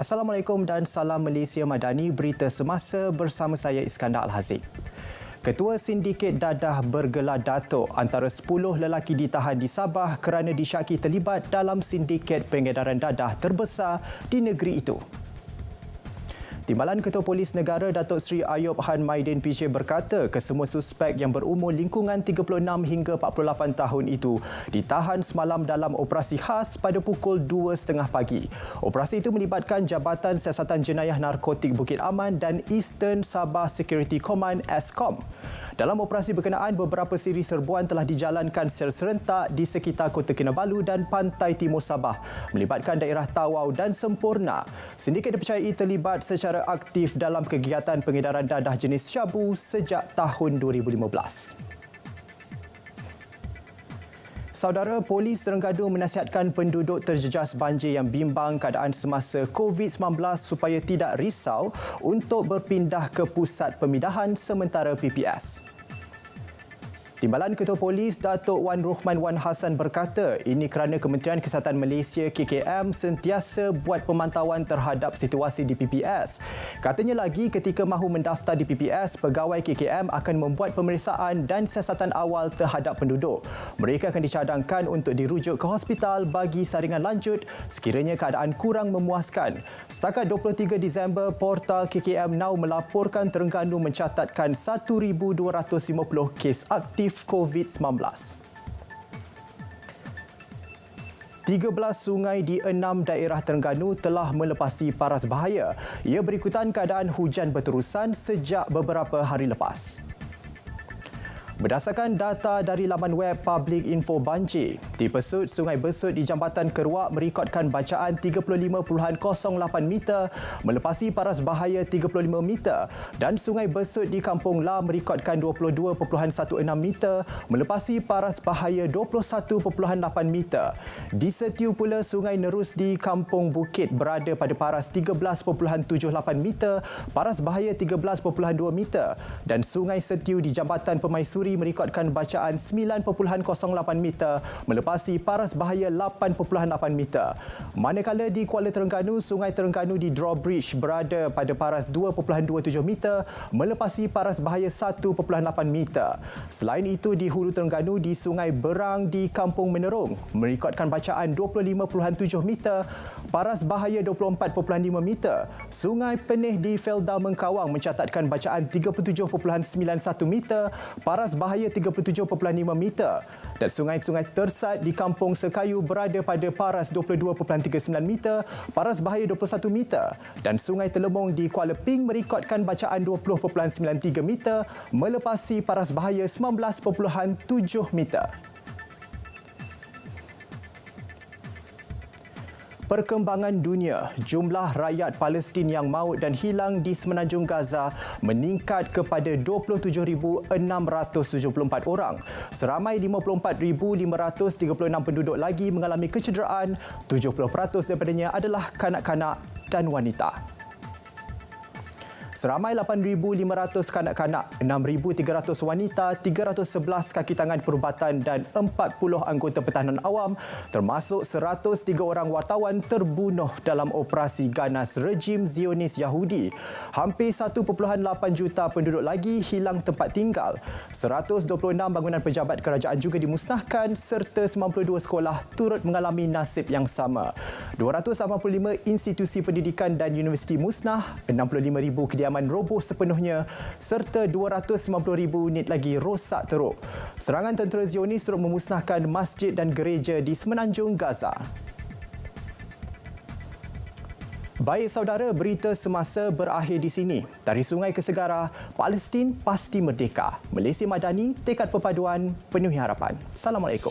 Assalamualaikum dan salam Malaysia Madani, berita semasa bersama saya Iskandar Al-Haziq. Ketua Sindiket Dadah bergelar Datuk antara 10 lelaki ditahan di Sabah kerana disyaki terlibat dalam sindiket pengedaran dadah terbesar di negeri itu. Timbalan Ketua Polis Negara Datuk Seri Ayub Han Maidin PJ berkata kesemua suspek yang berumur lingkungan 36 hingga 48 tahun itu ditahan semalam dalam operasi khas pada pukul 2.30 pagi. Operasi itu melibatkan Jabatan Siasatan Jenayah Narkotik Bukit Aman dan Eastern Sabah Security Command ESCOM. Dalam operasi berkenaan, beberapa siri serbuan telah dijalankan secara serentak di sekitar Kota Kinabalu dan Pantai Timur Sabah, melibatkan daerah Tawau dan Sempurna. Sindiket dipercayai terlibat secara aktif dalam kegiatan pengedaran dadah jenis syabu sejak tahun 2015. Saudara, Polis Terengganu menasihatkan penduduk terjejas banjir yang bimbang keadaan semasa COVID-19 supaya tidak risau untuk berpindah ke pusat pemindahan sementara PPS. Timbalan Ketua Polis Datuk Wan Rohman Wan Hassan berkata ini kerana Kementerian Kesihatan Malaysia KKM sentiasa buat pemantauan terhadap situasi di PPS. Katanya lagi ketika mahu mendaftar di PPS, pegawai KKM akan membuat pemeriksaan dan siasatan awal terhadap penduduk. Mereka akan dicadangkan untuk dirujuk ke hospital bagi saringan lanjut sekiranya keadaan kurang memuaskan. Setakat 23 Disember, portal KKM Now melaporkan Terengganu mencatatkan 1,250 kes aktif COVID-19. 13 sungai di 6 daerah Terengganu telah melepasi paras bahaya. Ia berikutan keadaan hujan berterusan sejak beberapa hari lepas. Berdasarkan data dari laman web Public Info Banjir, Tipesut Sungai Besut di Jambatan Keruak merekodkan bacaan 35.08 meter melepasi paras bahaya 35 meter dan Sungai Besut di Kampung La merekodkan 22.16 meter melepasi paras bahaya 21.8 meter. Disetiu pula Sungai Nerus di Kampung Bukit berada pada paras 13.78 meter, paras bahaya 13.2 meter dan Sungai Setiu di Jambatan Pemaisuri merekodkan bacaan 9.08 meter melepasi paras bahaya 8.8 meter. Manakala di Kuala Terengganu, Sungai Terengganu di Drawbridge berada pada paras 2.27 meter melepasi paras bahaya 1.8 meter. Selain itu di Hulu Terengganu di Sungai Berang di Kampung Menerung merekodkan bacaan 25.7 meter, paras bahaya 24.5 meter. Sungai Penih di Felda Mengkawang mencatatkan bacaan 37.91 meter, paras bahaya 37.5 meter dan sungai-sungai tersat di Kampung Sekayu berada pada paras 22.39 meter, paras bahaya 21 meter dan Sungai Telemong di Kuala Ping merekodkan bacaan 20.93 meter melepasi paras bahaya 19.7 meter. Perkembangan dunia, jumlah rakyat Palestin yang maut dan hilang di Semenanjung Gaza meningkat kepada 27,674 orang. Seramai 54,536 penduduk lagi mengalami kecederaan, 70% daripadanya adalah kanak-kanak dan wanita. Seramai 8,500 kanak-kanak, 6,300 wanita, 311 kaki tangan perubatan dan 40 anggota pertahanan awam termasuk 103 orang wartawan terbunuh dalam operasi ganas rejim Zionis Yahudi. Hampir 1.8 juta penduduk lagi hilang tempat tinggal. 126 bangunan pejabat kerajaan juga dimusnahkan serta 92 sekolah turut mengalami nasib yang sama. 285 institusi pendidikan dan universiti musnah, 65,000 kediaman roboh sepenuhnya serta 250,000 unit lagi rosak teruk. Serangan tentera Zionis turut memusnahkan masjid dan gereja di Semenanjung Gaza. Baik saudara, berita semasa berakhir di sini. Dari sungai ke segara, Palestin pasti merdeka. Malaysia Madani, tekad perpaduan, penuhi harapan. Assalamualaikum.